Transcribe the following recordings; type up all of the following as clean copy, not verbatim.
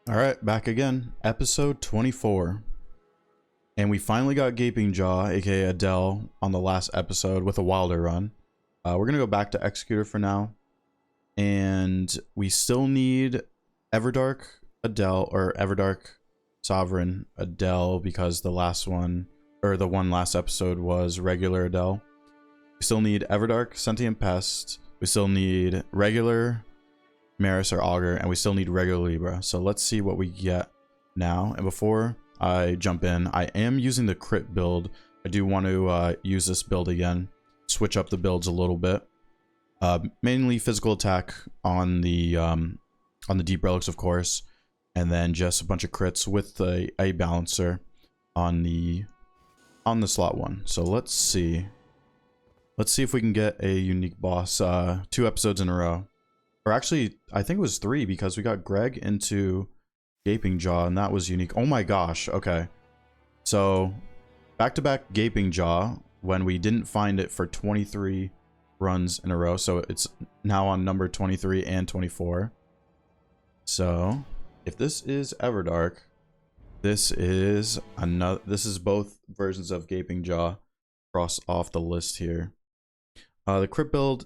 All right, back again. Episode 24. And we finally got Gaping Jaw, aka Adel, on the last episode with a Wilder run. We're going to go back to Executor for now. And we still need Everdark Adel, or Everdark Sovereign Adel, because the last one, or the one last episode was regular Adel. We still need Everdark Sentient Pest. We still need regular Maris or Augur, and we still need regular Libra. So let's see what we get now. And before I jump in, I am using the crit build. I do want to use this build again, switch up the builds a little bit. Mainly physical attack on the deep relics, of course, and then just a bunch of crits with a balancer on the slot one. So let's see if we can get a unique boss 2 episodes in a row. Or actually, I think it was 3 because we got Greg into Gaping Jaw, and that was unique. Oh my gosh, okay. So, back-to-back Gaping Jaw when we didn't find it for 23 runs in a row. So, it's now on number 23 and 24. So, if this is Everdark, this is both versions of Gaping Jaw. Cross off the list here. The crit build,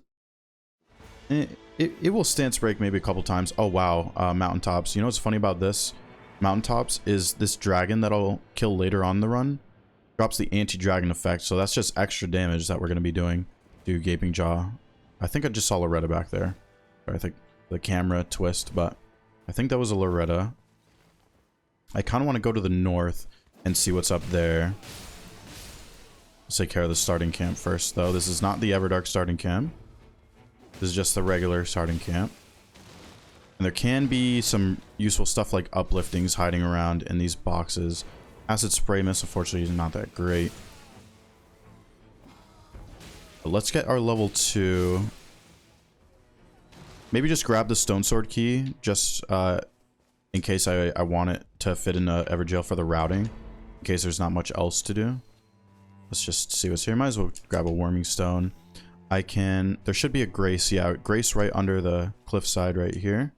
it will stance break maybe a couple times. Oh wow, mountaintops. You know what's funny about this? Mountaintops is this dragon that I'll kill later on in the run drops the anti-dragon effect, so that's just extra damage that we're going to be doing to Gaping Jaw. I think I just saw Loretta back there. I think the camera twist, but I think that was a Loretta. I kind of want to go to the north and see what's up there. Let's take care of the starting camp first, though. This is not the Everdark starting camp. This is just the regular starting camp. And there can be some useful stuff like upliftings hiding around in these boxes. Acid spray miss, unfortunately, is not that great. But let's get our level 2. Maybe just grab the stone sword key, just in case I want it to fit in Everjail for the routing. In case there's not much else to do. Let's just see what's here. Might as well grab a warming stone. There should be a Grace. Yeah, Grace right under the cliffside right here.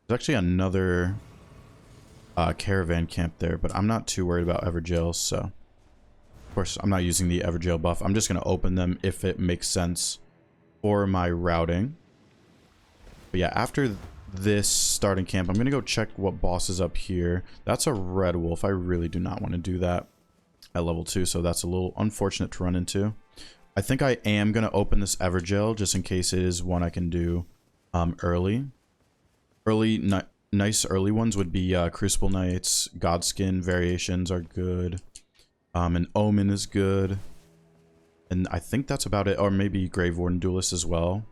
There's actually another caravan camp there, but I'm not too worried about Everjails, so of course I'm not using the Everjail buff. I'm just going to open them if it makes sense for my routing. But yeah, after this starting camp, I'm going to go check what boss is up here. That's a red wolf. I really do not want to do that at level 2, so that's a little unfortunate to run into. I think I am going to open this Everjail just in case it is one I can do early. Nice early ones would be Crucible Knights, Godskin variations are good. And Omen is good. And I think that's about it. Or maybe Grave Warden Duelist as well.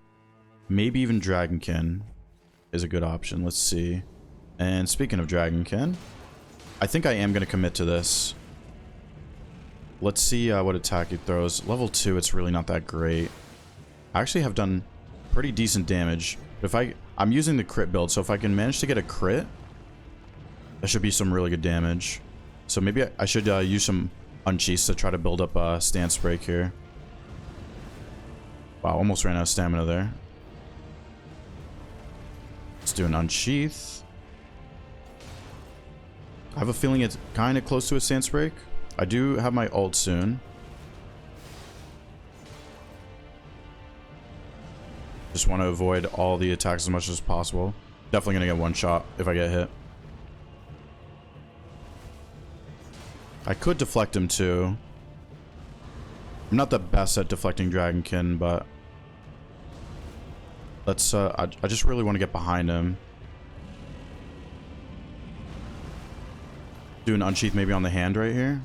Maybe even Dragonkin is a good option. Let's see. And speaking of Dragonkin, I think I am going to commit to this. Let's see what attack it throws. Level 2, it's really not that great. I actually have done pretty decent damage. But if I'm using the crit build, so if I can manage to get a crit, that should be some really good damage. So maybe I should use some Unsheaths to try to build up a stance break here. Wow, almost ran out of stamina there. Let's do an Unsheath. I have a feeling it's kind of close to a stance break. I do have my ult soon. Just want to avoid all the attacks as much as possible. Definitely going to get one shot if I get hit. I could deflect him too. I'm not the best at deflecting Dragonkin, but let's I just really want to get behind him. Do an Unsheath maybe on the hand right here.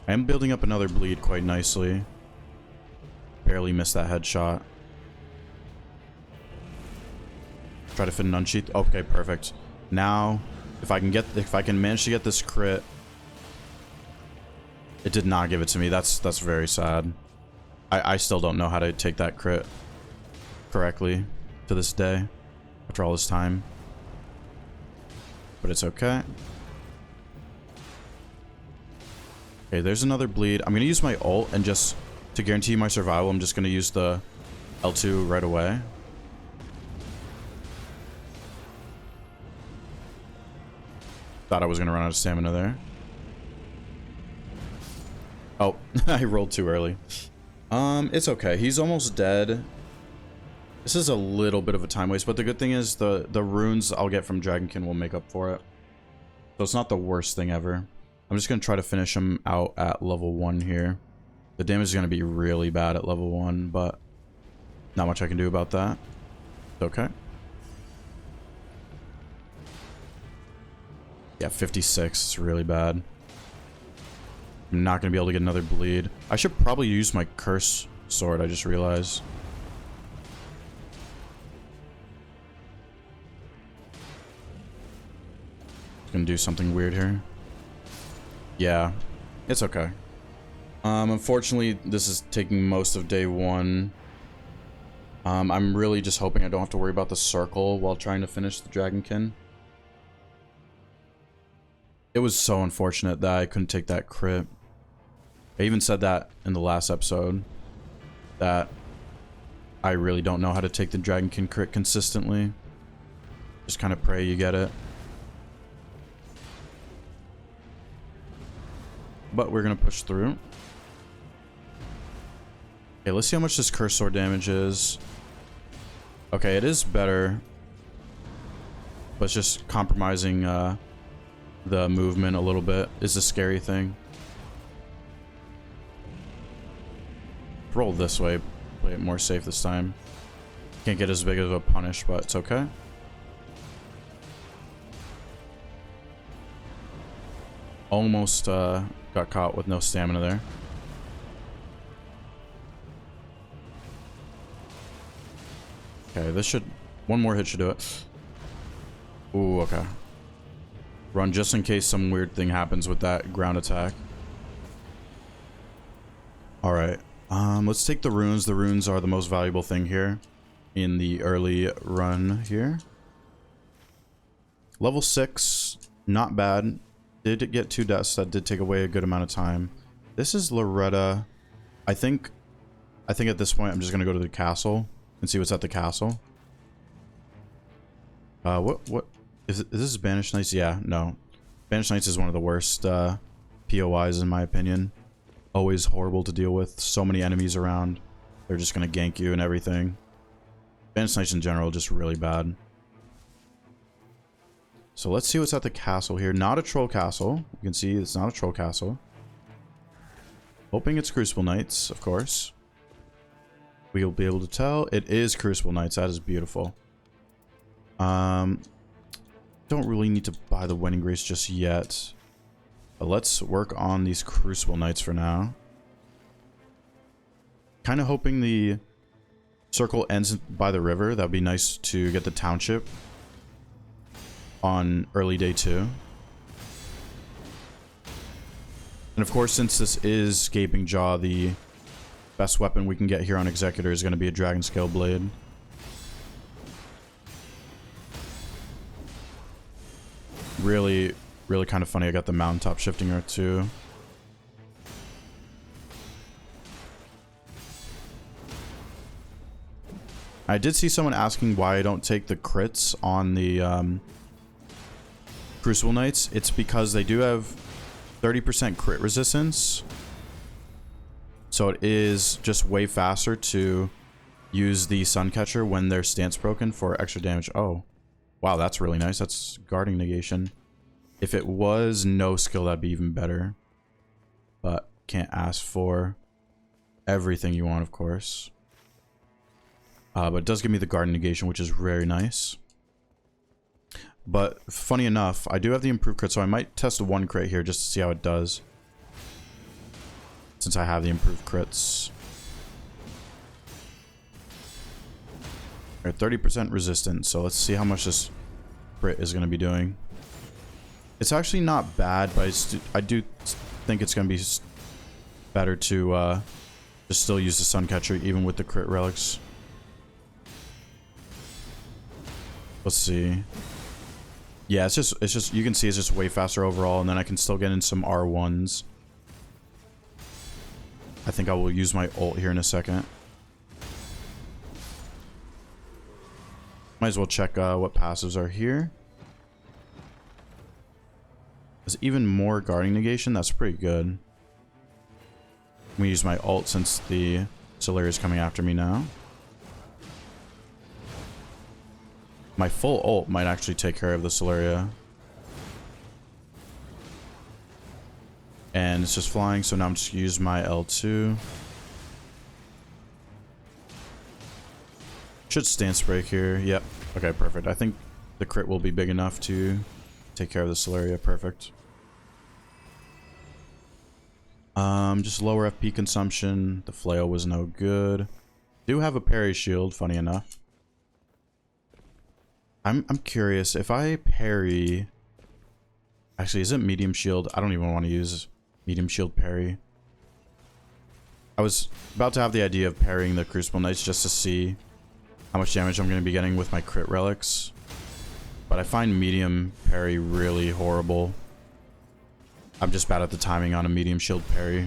I am building up another bleed quite nicely. Barely missed that headshot. Try to fit an Unsheath. Okay, perfect. Now, if I can manage to get this crit. It did not give it to me. That's very sad. I still don't know how to take that crit correctly to this day after all this time. But it's okay. Okay, there's another bleed. I'm going to use my ult, and just to guarantee my survival, I'm just going to use the L2 right away. Thought I was going to run out of stamina there. Oh, I rolled too early. It's okay. He's almost dead. This is a little bit of a time waste, but the good thing is the runes I'll get from Dragonkin will make up for it. So it's not the worst thing ever. I'm just going to try to finish him out at level 1 here. The damage is going to be really bad at level 1, but not much I can do about that. It's okay. Yeah, 56. It's really bad. I'm not going to be able to get another bleed. I should probably use my curse sword, I just realized. Gonna do something weird here. Yeah, it's okay. Unfortunately, this is taking most of day 1. I'm really just hoping I don't have to worry about the circle while trying to finish the Dragonkin. It was so unfortunate that I couldn't take that crit. I even said that in the last episode, that I really don't know how to take the Dragonkin crit consistently. Just kind of pray you get it. But we're going to push through. Okay, let's see how much this curse sword damage is. Okay, it is better. But it's just compromising the movement a little bit is the scary thing. Roll this way. Play it more safe this time. Can't get as big of a punish, but it's okay. Almost got caught with no stamina there. Okay, this should... One more hit should do it. Ooh, okay. Run just in case some weird thing happens with that ground attack. Alright. Let's take the runes. The runes are the most valuable thing here in the early run here. Level 6. Not bad. Did get 2 deaths. That did take away a good amount of time. This is Loretta. I think at this point I'm just going to go to the castle and see what's at the castle. What is this Banished Knights? Yeah, no. Banished Knights is one of the worst POIs in my opinion. Always horrible to deal with. So many enemies around. They're just going to gank you and everything. Banished Knights in general just really bad. So let's see what's at the castle here. Not a troll castle. You can see it's not a troll castle. Hoping it's Crucible Knights, of course. We'll be able to tell. It is Crucible Knights. That is beautiful. Don't really need to buy the Wedding Grace just yet. But let's work on these Crucible Knights for now. Kind of hoping the circle ends by the river. That would be nice to get the township on early day 2. And of course, since this is Gaping Jaw, the best weapon we can get here on Executor is going to be a Dragon Scale Blade. Really kind of funny I got the mountaintop shifting her too. I did see someone asking why I don't take the crits on the Crucible Knights. It's because they do have 30% crit resistance. So it is just way faster to use the Suncatcher when their stance broken for extra damage. Oh, wow, that's really nice. That's guarding negation. If it was no skill, that'd be even better. But can't ask for everything you want, of course. But it does give me the guard negation, which is very nice. But funny enough, I do have the improved crit, so I might test 1 crit here just to see how it does. Since I have the improved crits. Alright, 30% resistance, so let's see how much this crit is going to be doing. It's actually not bad, but I do think it's going to be better to just still use the Suncatcher even with the crit relics. Let's see. Yeah, it's just you can see it's just way faster overall, and then I can still get in some R1s. I think I will use my ult here in a second. Might as well check what passives are here. There's even more guarding negation. That's pretty good. I'm gonna use my ult since the Solaire is coming after me now. My full ult might actually take care of the Solaria. And it's just flying, so now I'm just gonna use my L2. Should stance break here. Yep. Okay, perfect. I think the crit will be big enough to take care of the Solaria. Perfect. Just lower FP consumption. The flail was no good. Do have a parry shield, funny enough. I'm curious if I parry. Actually, is it medium shield? I don't even want to use medium shield parry. I was about to have the idea of parrying the Crucible Knights just to see how much damage I'm going to be getting with my crit relics. But I find medium parry really horrible. I'm just bad at the timing on a medium shield parry.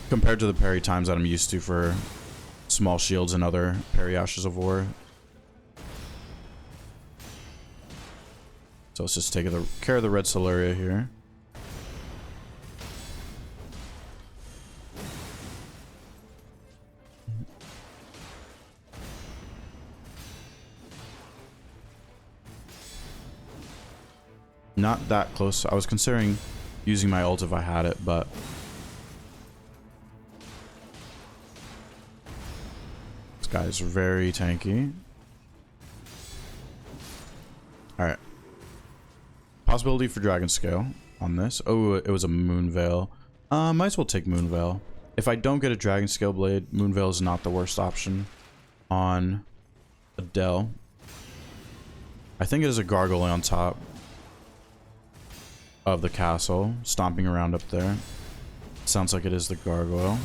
Compared to the parry times that I'm used to for small shields and other parry Ashes of War. So let's just take care of the red Solaria here. Not that close. I was considering using my ult if I had it, but this guy is very tanky. Alright. Possibility for Dragon Scale on this. Oh, it was a Moonveil. Might as well take Moonveil. If I don't get a Dragon Scale Blade, Moonveil is not the worst option on Adel. I think it is a Gargoyle on top of the castle, stomping around up there. Sounds like it is the Gargoyle.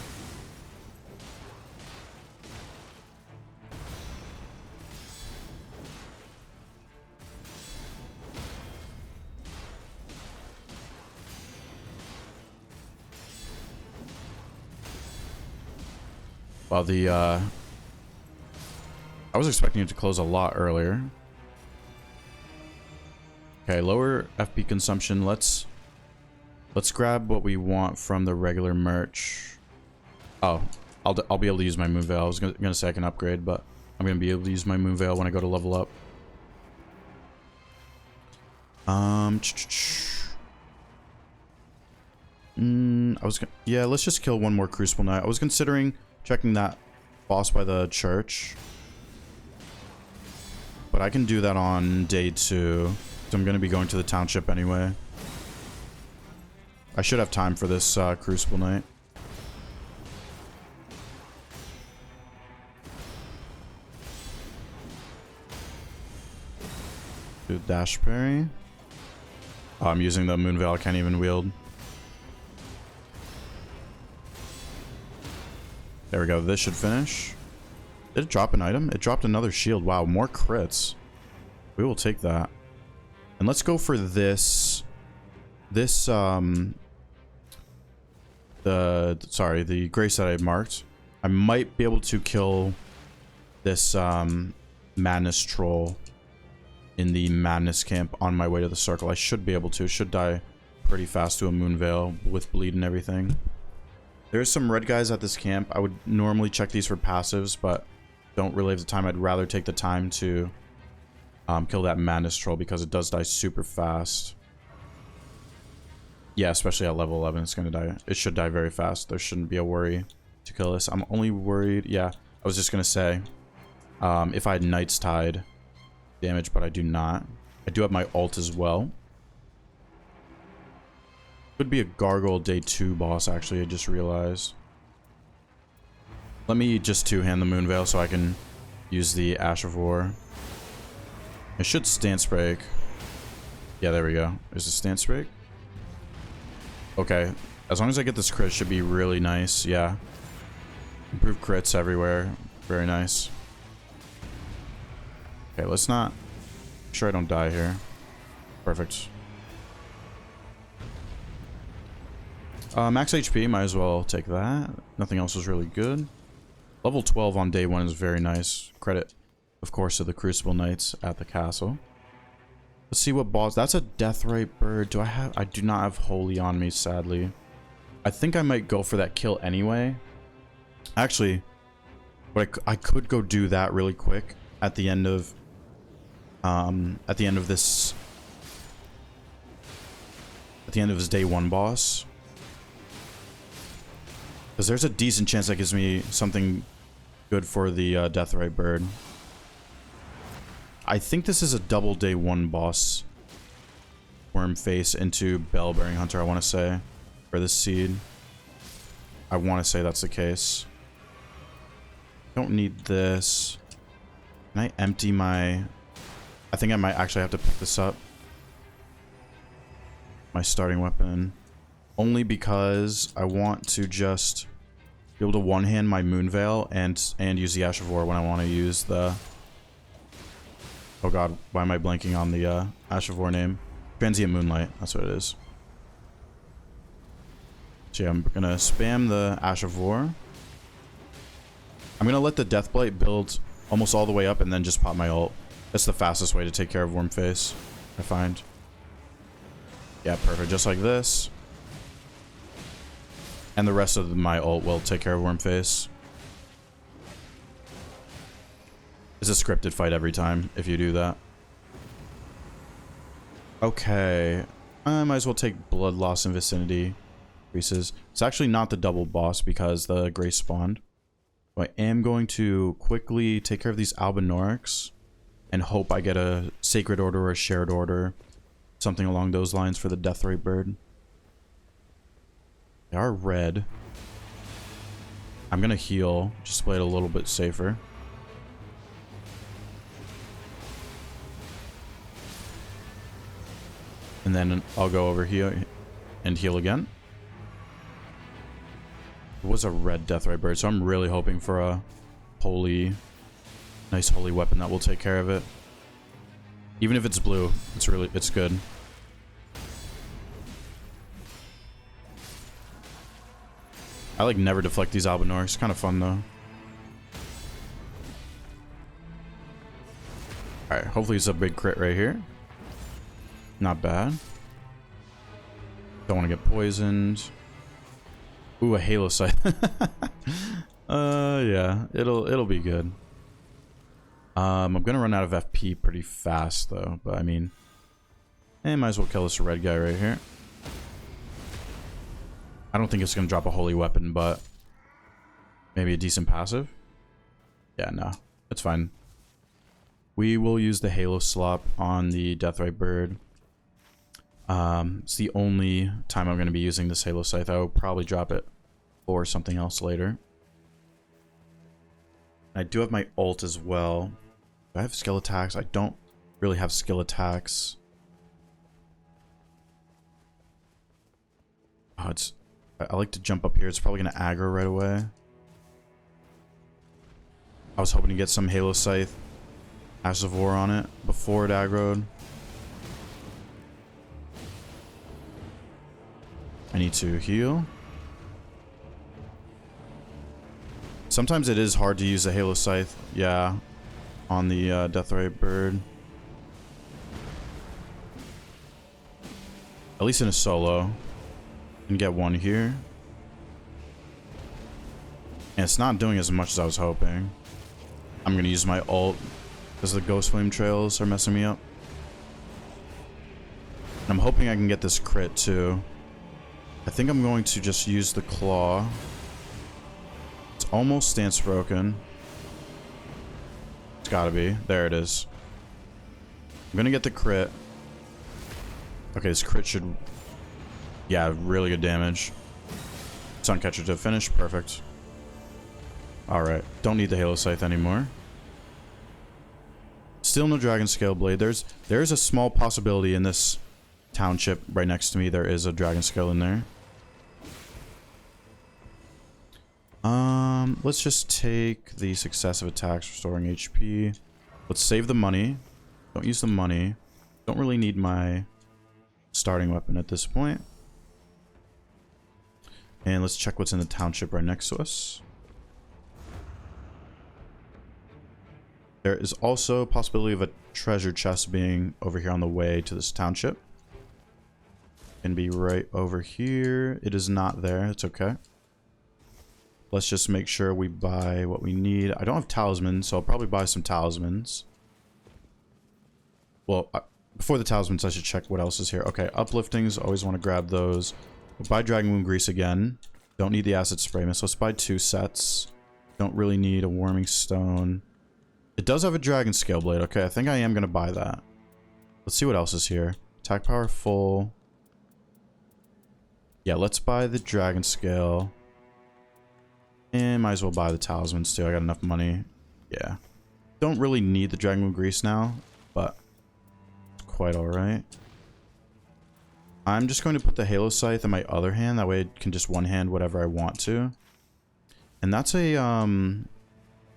Well, I was expecting it to close a lot earlier. Okay, lower FP consumption. Let's grab what we want from the regular merch. Oh, I'll be able to use my Moonveil. I was gonna say I can upgrade, but I'm gonna be able to use my Moonveil when I go to level up. Yeah, let's just kill one more Crucible Knight. I was considering checking that boss by the church, but I can do that on day 2. So I'm going to be going to the township anyway. I should have time for this Crucible Knight. Do dash parry. Oh, I'm using the Moonveil. I can't even wield. There we go. This should finish. Did it drop an item? It dropped another shield. Wow, more crits. We will take that. And let's go for this. The grace that I marked. I might be able to kill this madness troll in the madness camp on my way to the circle. I should be able to. It should die pretty fast to a Moonveil with bleed and everything. There's some red guys at this camp. I would normally check these for passives, but don't really have the time. I'd rather take the time to kill that madness troll because it does die super fast. Yeah, especially at level 11, it's gonna die. It should die very fast. There shouldn't be a worry to kill this. I'm only worried. Yeah, I was just gonna say if I had Knight's Tide damage, but I do not. I do have my ult as well. Could be a Gargoyle day 2 boss, actually. I just realized. Let me just two-hand the Moonveil so I can use the Ash of War. It should stance break. Yeah, there we go. Is it stance break? Okay. As long as I get this crit, it should be really nice. Yeah. Improved crits everywhere. Very nice. Okay, let's not... Make sure I don't die here. Perfect. Max HP, might as well take that. Nothing else was really good. Level 12 on day 1 is very nice. Credit, of course, to the Crucible Knights at the castle. Let's see what boss. That's a deathrite bird. Do I have? I do not have holy on me, sadly. I think I might go for that kill anyway. Actually, but I could go do that really quick at the end of this. At the end of his day 1 boss. Because there's a decent chance that gives me something good for the deathrite bird. I think this is a double day 1 boss. Worm face into bell-bearing hunter, I want to say. For this seed. I want to say that's the case. Don't need this. Can I empty my... I think I might actually have to pick this up. My starting weapon. Only because I want to just be able to one-hand my Moonveil and use the Ash of War when I want to use the... Oh god, why am I blanking on the Ash of War name? Transient Moonlight, that's what it is. So yeah, I'm gonna spam the Ash of War. I'm gonna let the Deathblight build almost all the way up and then just pop my ult. That's the fastest way to take care of Wormface, I find. Yeah, perfect. Just like this. And the rest of my ult will take care of Wormface. It's a scripted fight every time if you do that. Okay. I might as well take Blood Loss in Vicinity. Increases. It's actually not the double boss because the Grace spawned. So I am going to quickly take care of these Albinorics and hope I get a Sacred Order or a Shared Order. Something along those lines for the Deathrite bird. They are red. I'm gonna heal, just to play it a little bit safer. And then I'll go over here and heal again. It was a red Deathrite bird, so I'm really hoping for a holy, nice holy weapon that will take care of it. Even if it's blue, it's good. I like never deflect these Albinor. It's kind of fun though. Alright, hopefully it's a big crit right here. Not bad. Don't want to get poisoned. Ooh, a Halo Sight. Yeah, it'll be good. I'm gonna run out of FP pretty fast though, but I mean, might as well kill this red guy right here. I don't think it's gonna drop a holy weapon, but maybe a decent passive. Yeah, no, it's fine. We will use the Halo Slop on the Deathrite bird. It's the only time I'm gonna be using this Halo Scythe. I will probably drop it for something else later. I do have my ult as well. Do I have skill attacks? I don't really have skill attacks. Oh, I like to jump up here. It's probably going to aggro right away. I was hoping to get some Halo Scythe Ash of War on it before it aggroed. I need to heal. Sometimes it is hard to use a Halo Scythe, yeah, on the Deathrite bird. At least in a solo. And get one here. And it's not doing as much as I was hoping. I'm gonna use my ult because the Ghost Flame trails are messing me up. And I'm hoping I can get this crit too. I think I'm going to just use the claw. It's almost stance broken. It's gotta be. There it is. I'm gonna get the crit. Okay, this crit should... Yeah, really good damage. Suncatcher to finish. Perfect. Alright. Don't need the Halo Scythe anymore. Still no Dragon Scale Blade. There's a small possibility in this township right next to me. There is a Dragon Scale in there. Let's just take the successive attacks, restoring HP. Let's save the money. Don't use the money. Don't really need my starting weapon at this point. And let's check what's in the township right next to us. There is also a possibility of a treasure chest being over here on the way to this township. Can be right over here. It is not there. It's okay. Let's just make sure we buy what we need. I don't have talismans, so I'll probably buy some talismans. Well, before the talismans, I should check what else is here. Okay, upliftings. Always want to grab those. We'll buy Dragon Wound Grease again. Don't need the acid spray mist. Let's buy 2 sets. Don't really need a Warming Stone. It does have a Dragon Scale Blade. Okay, I think I am going to buy that. Let's see what else is here. Attack power full. Yeah, let's buy the Dragon Scale. And might as well buy the talismans too. I got enough money. Yeah. Don't really need the Dragon Wound Grease now, but it's quite alright. I'm just going to put the Halo Scythe in my other hand. That way I can just one-hand whatever I want to. And that's a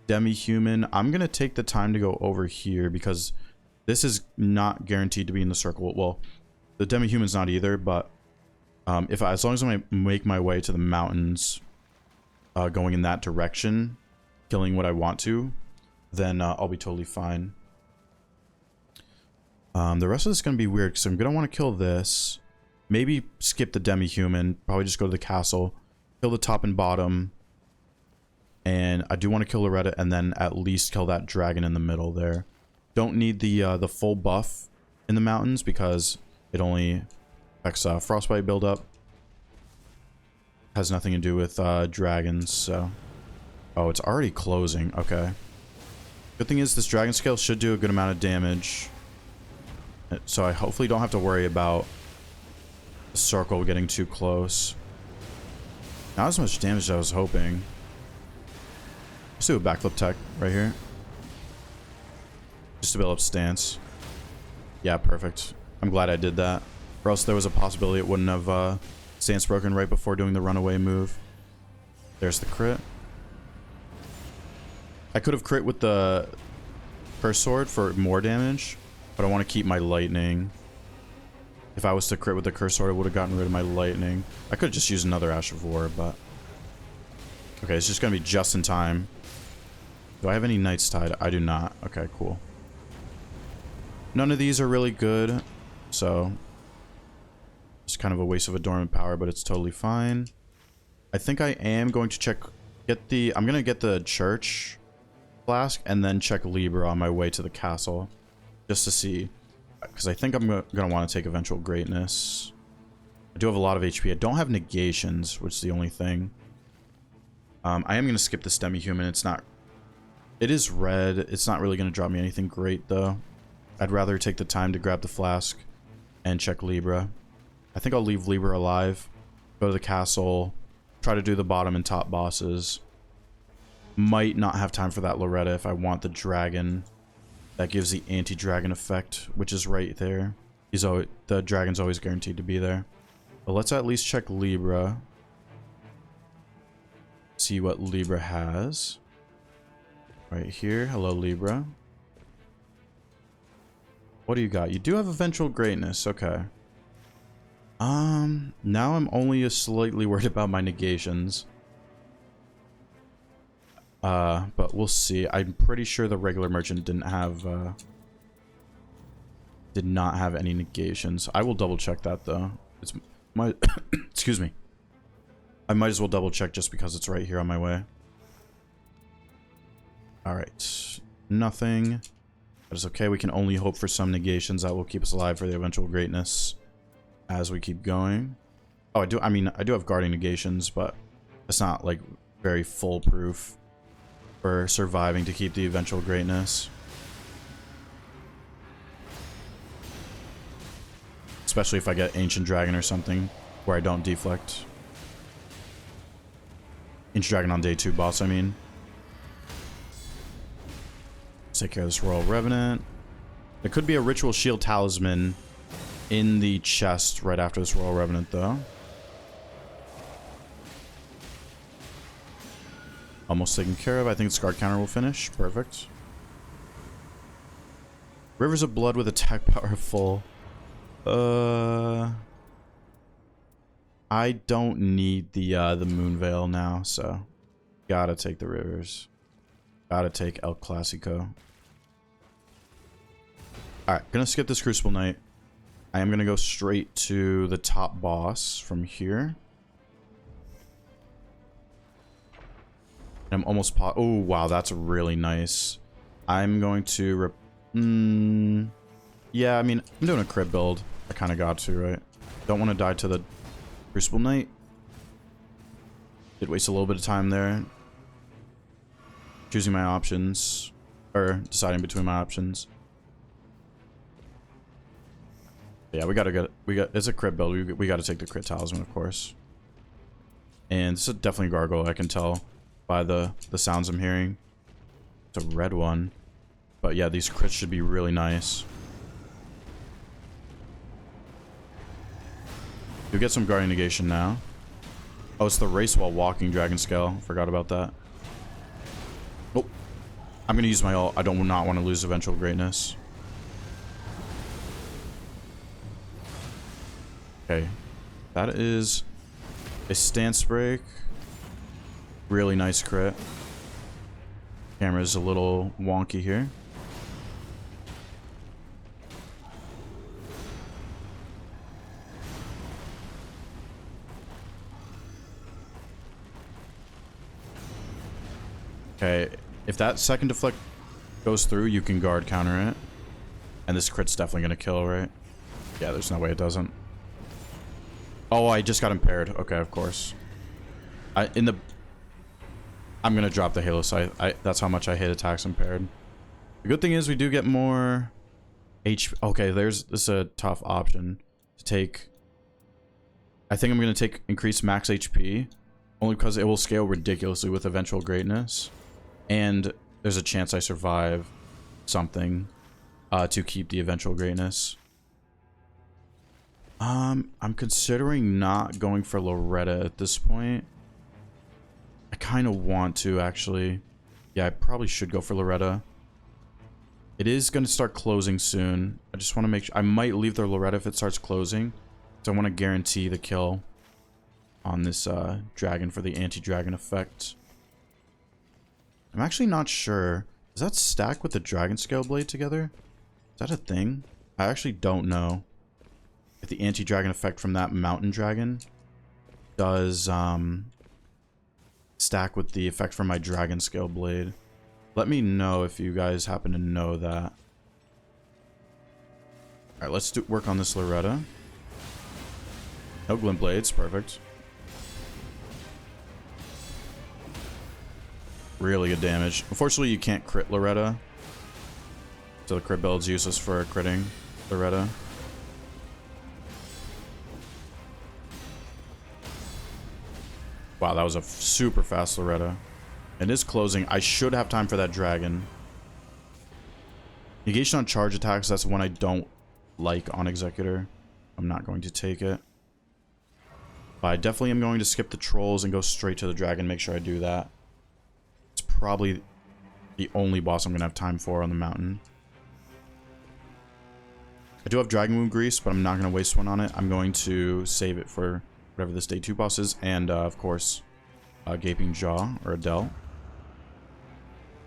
demi-human. I'm going to take the time to go over here because this is not guaranteed to be in the circle. Well, the demi-human's not either, but as long as I make my way to the mountains, going in that direction, killing what I want to, then I'll be totally fine. The rest of this is going to be weird because I'm going to want to kill this. Maybe skip the demi-human. Probably just go to the castle. Kill the top and bottom. And I do want to kill Loretta and then at least kill that dragon in the middle there. Don't need the full buff in the mountains because it only affects frostbite buildup. Has nothing to do with dragons, so... Oh, it's already closing. Okay. Good thing is this dragon scale should do a good amount of damage. So I hopefully don't have to worry about the circle getting too close. Not as much damage as I was hoping. Let's do a backflip tech right here. Just to build up stance. Yeah, perfect. I'm glad I did that. Or else there was a possibility it wouldn't have stance broken right before doing the runaway move. There's the crit. I could have crit with the curse sword for more damage, but I want to keep my lightning. If I was to crit with the curse sword, I would have gotten rid of my lightning. I could have just used another Ash of War, but... Okay, it's just going to be just in time. Do I have any Knight's Tide? I do not. Okay, cool. None of these are really good, so... It's kind of a waste of a dormant power, but it's totally fine. I think I am going to check... I'm going to get the church flask and then check Libra on my way to the castle. Just to see. Because I think I'm going to want to take Eventual Greatness. I do have a lot of HP. I don't have negations, which is the only thing. I am going to skip this demi-human. It's not... It is red. It's not really going to drop me anything great, though. I'd rather take the time to grab the flask and check Libra. I think I'll leave Libra alive. Go to the castle. Try to do the bottom and top bosses. Might not have time for that Loretta if I want the dragon. That gives the anti-dragon effect, which is right there. The dragon's always guaranteed to be there. But let's at least check Libra. See what Libra has. Right here. Hello, Libra. What do you got? You do have Eventual Greatness. Okay. Now I'm only slightly worried about my negations. But we'll see. I'm pretty sure the regular merchant did not have any negations. I will double check that though. It's my excuse me. I might as well double check just because it's right here on my way. Alright. Nothing. That is okay. We can only hope for some negations that will keep us alive for the Eventual Greatness as we keep going. Oh, I do have guarding negations, but it's not like very foolproof for surviving to keep the Eventual Greatness. Especially if I get Ancient Dragon or something where I don't deflect. Ancient Dragon on day 2 boss, I mean. Let's take care of this Royal Revenant. There could be a Ritual Shield Talisman in the chest right after this Royal Revenant, though. Almost taken care of. I think the Scar counter will finish. Perfect. Rivers of Blood with attack power full. I don't need the Moon Veil now, so gotta take the rivers. Gotta take El Clasico. Alright, gonna skip this Crucible Knight. I am gonna go straight to the top boss from here. I'm almost oh wow, that's really nice. I'm going to yeah, I mean, I'm doing a crit build. I kind of got to, right? Don't want to die to the Crucible Knight. Did waste a little bit of time there. Choosing my options. Or deciding between my options. Yeah, we gotta get... it's a crit build. We gotta take the crit talisman, of course. And this is definitely Gargoyle, I can tell by the sounds I'm hearing. It's a red one. But yeah, these crits should be really nice. You get some Guardian Negation now. Oh, it's the race while walking Dragon Scale. Forgot about that. Oh. I'm going to use my ult. I do not want to lose Eventual Greatness. Okay. That is a stance break. Really nice crit. Camera's a little wonky here. Okay, if that second deflect goes through, you can guard counter it. And this crit's definitely gonna kill, right? Yeah, there's no way it doesn't. Oh, I just got impaired. Okay, of course. I'm gonna drop the Halo Scythe. That's how much I hit attacks impaired. The good thing is we do get more HP. Okay, this is a tough option to take. I think I'm gonna take increased max HP. Only because it will scale ridiculously with Eventual Greatness. And there's a chance I survive something to keep the Eventual Greatness. I'm considering not going for Loretta at this point. I kind of want to, actually. Yeah, I probably should go for Loretta. It is going to start closing soon. I just want to make sure. I might leave the Loretta if it starts closing. So I want to guarantee the kill on this dragon for the anti-dragon effect. I'm actually not sure. Does that stack with the Dragon Scale Blade together? Is that a thing? I actually don't know if the anti-dragon effect from that mountain dragon does stack with the effect from my Dragon Scale Blade. Let me know if you guys happen to know that. Alright, let's work on this Loretta. No Glint Blades, perfect. Really good damage. Unfortunately, you can't crit Loretta. So the crit build's useless for critting Loretta. Wow, that was a super fast Loretta. It is closing. I should have time for that dragon. Negation on charge attacks, that's one I don't like on Executor. I'm not going to take it. But I definitely am going to skip the trolls and go straight to the dragon. Make sure I do that. It's probably the only boss I'm going to have time for on the mountain. I do have Dragon Wound Grease, but I'm not going to waste one on it. I'm going to save it for whatever this day 2 boss is. And, of course, Gaping Jaw or Adel.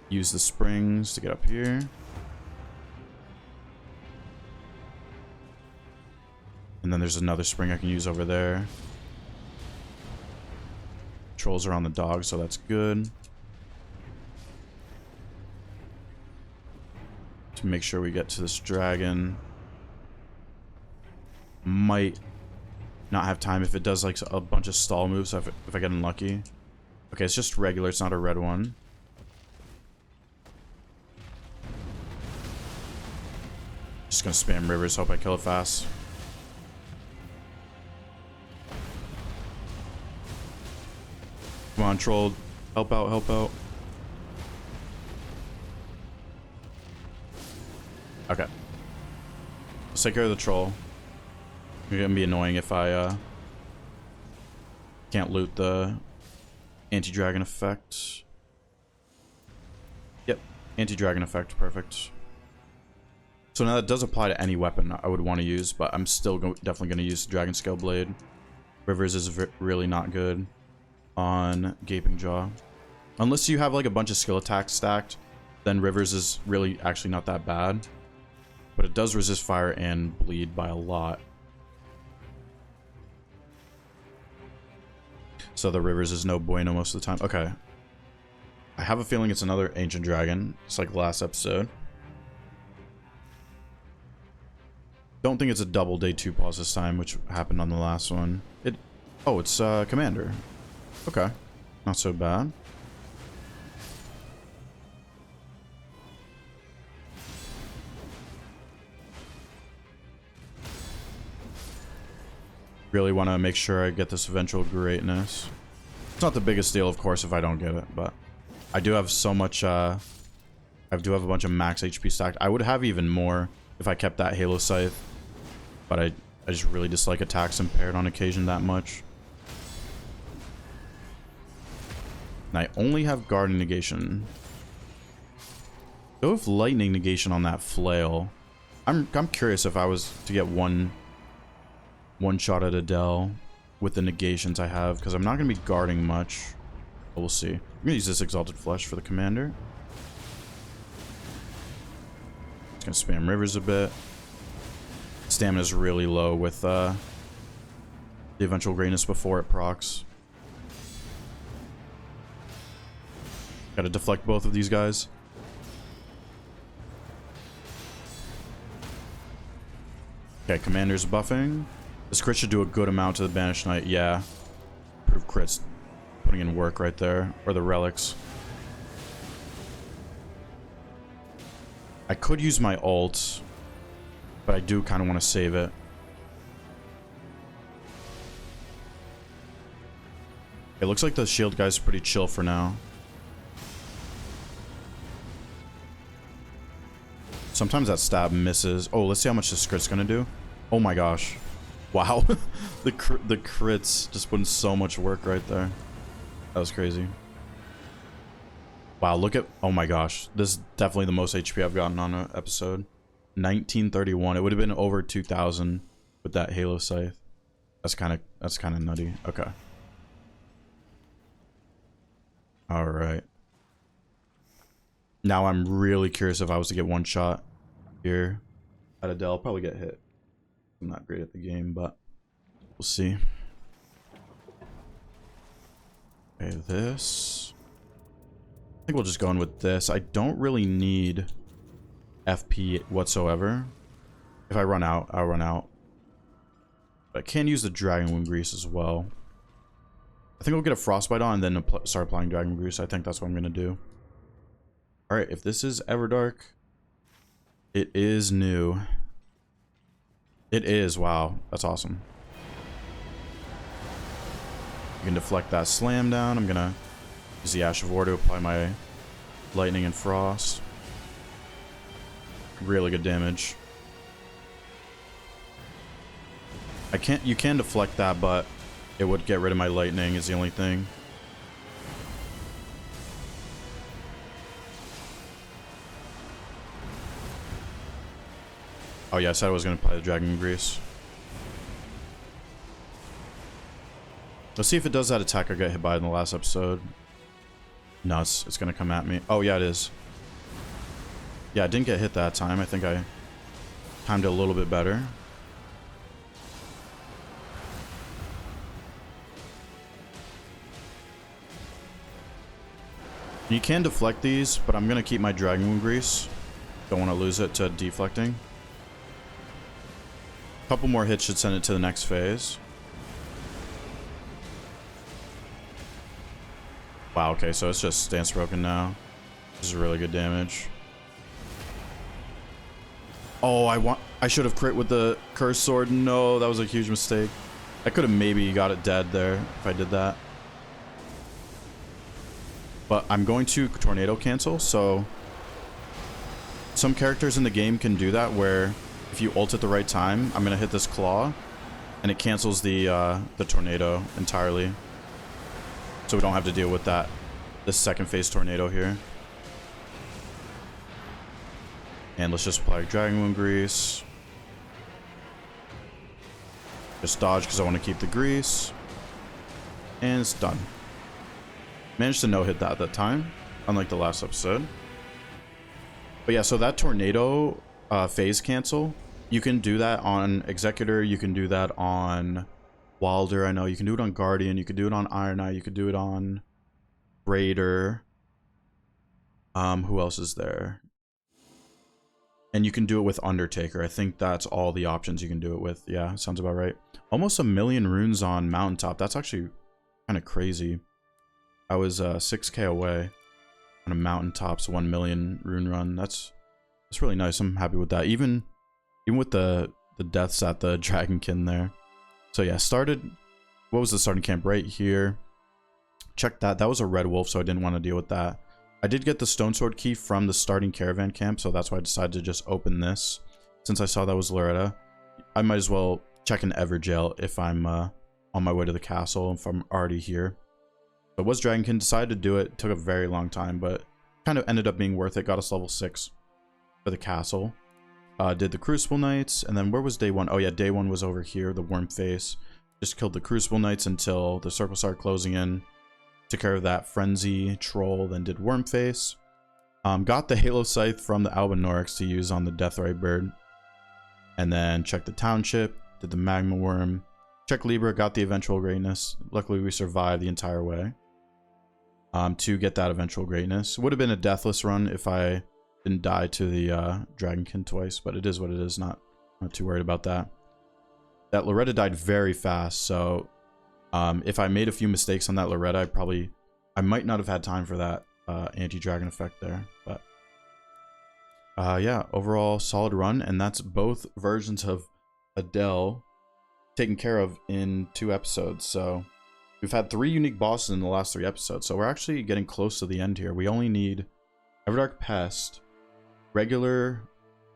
Use the springs to get up here. And then there's another spring I can use over there. Trolls are on the dog, so that's good. To make sure we get to this dragon. Might not have time if it does like a bunch of stall moves, if I get unlucky. Okay, it's just regular, it's not a red one. Just gonna spam rivers, hope I kill it fast. Come on, troll. Help out, help out. Okay. Let's take care of the troll. It's gonna be annoying if I can't loot the anti-dragon effect. Yep, anti-dragon effect, perfect. So now that does apply to any weapon I would want to use, but I'm still definitely going to use the Dragon Scale Blade. Rivers is really not good on Gaping Jaw. Unless you have like a bunch of skill attacks stacked, then Rivers is really actually not that bad. but it does resist fire and bleed by a lot. So the rivers is no bueno most of the time. Okay. I have a feeling it's another ancient dragon, just like the last episode. Don't think it's a double day 2 pause this time, which happened on the last one. Oh, it's commander. Okay. Not so bad. Really want to make sure I get this eventual greatness. It's not the biggest deal, of course, if I don't get it, but I do have so much, I do have a bunch of max HP stacked. I would have even more if I kept that Halo Scythe, but I just really dislike attacks impaired on occasion that much. And I only have Guardian Negation. Go with Lightning Negation on that Flail. I'm curious if I was to get one shot at Adel with the negations I have, because I'm not going to be guarding much. But we'll see. I'm going to use this Exalted Flesh for the commander. Just going to spam rivers a bit. Stamina's really low with the eventual greatness before it procs. Gotta deflect both of these guys. Okay, commander's buffing. This crit should do a good amount to the Banished Knight. Yeah. Proof crits. Putting in work right there. Or the relics. I could use my ult, but I do kind of want to save it. It looks like the shield guy's pretty chill for now. Sometimes that stab misses. Oh, let's see how much this crit's gonna do. Oh my gosh. Wow. the crits just put in so much work right there. That was crazy. Wow, look at... Oh my gosh. This is definitely the most HP I've gotten on an episode. 1931. It would have been over 2,000 with that Halo Scythe. That's kind of nutty. Okay. Alright. Now I'm really curious if I was to get one shot here at Adel. I'll probably get hit. I'm not great at the game, but we'll see. Okay, this. I think we'll just go in with this. I don't really need FP whatsoever. If I run out, I'll run out. But I can use the Dragon Wound Grease as well. I think we'll get a Frostbite on and then start applying Dragon Grease. I think that's what I'm going to do. Alright, if this is Everdark, it is new. It is, wow. That's awesome. You can deflect that slam down. I'm going to use the Ash of War to apply my Lightning and Frost. Really good damage. You can deflect that, but it would get rid of my Lightning is the only thing. Oh yeah, I said I was going to apply the Dragon Grease. Let's see if it does that attack I got hit by in the last episode. No, it's going to come at me. Oh yeah, it is. Yeah, I didn't get hit that time. I think I timed it a little bit better. You can deflect these, but I'm going to keep my Dragon Wound Grease. Don't want to lose it to deflecting. A couple more hits should send it to the next phase. Wow, okay, so it's just stance broken now. This is really good damage. Oh, I should have crit with the Cursed Sword. No, that was a huge mistake. I could have maybe got it dead there if I did that. But I'm going to Tornado cancel, so some characters in the game can do that where if you ult at the right time, I'm going to hit this claw and it cancels the tornado entirely. So we don't have to deal with this second phase tornado here. And let's just apply Dragon Wound Grease. Just dodge because I want to keep the grease. And it's done. Managed to no-hit that at that time, unlike the last episode. But yeah, so that tornado phase cancel. You can do that on Executor, you can do that on Wilder, I know. You can do it on Guardian, you could do it on Iron Eye, you could do it on Raider. Who else is there? And you can do it with Undertaker. I think that's all the options you can do it with. Yeah, sounds about right. Almost 1 million runes on Mountaintop. That's actually kind of crazy. I was 6k away on a Mountaintop's 1 million rune run. That's really nice. I'm happy with that. Even with the deaths at the Dragonkin there. So yeah, what was the starting camp? Right here. Check that. That was a red wolf, so I didn't want to deal with that. I did get the stone sword key from the starting caravan camp, so that's why I decided to just open this. Since I saw that was Loretta, I might as well check an Everjail if I'm on my way to the castle, if I'm already here. So it was Dragonkin, decided to do it. It took a very long time, but kind of ended up being worth it. Got us level 6 for the castle. Did the Crucible Knights, and then where was day 1? Oh yeah, day 1 was over here, the Worm Face. Just killed the Crucible Knights until the circle started closing in. Took care of that Frenzy Troll, then did Worm Face. Got the Halo Scythe from the Albinorix to use on the Deathrite Bird. And then checked the Township, did the Magma Worm. Checked Libra, got the Eventual Greatness. Luckily we survived the entire way. To get that Eventual Greatness. Would have been a deathless run if I didn't die to the Dragonkin twice, but it is what it is. Not too worried about that. That Loretta died very fast, so if I made a few mistakes on that Loretta, I might not have had time for that anti-dragon effect there. But yeah, overall solid run, and that's both versions of Adel taken care of in 2 episodes. So we've had 3 unique bosses in the last 3 episodes, so we're actually getting close to the end here. We only need Everdark Pest, regular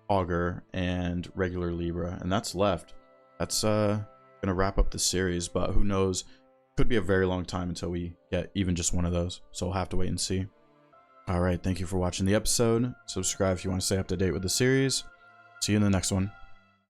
Augur, and regular Libra, and that's left. That's gonna wrap up the series, but who knows, could be a very long time until we get even just one of those, so we'll have to wait and see. All right, thank you for watching the episode. Subscribe if you want to stay up to date with the series. See you in the next one.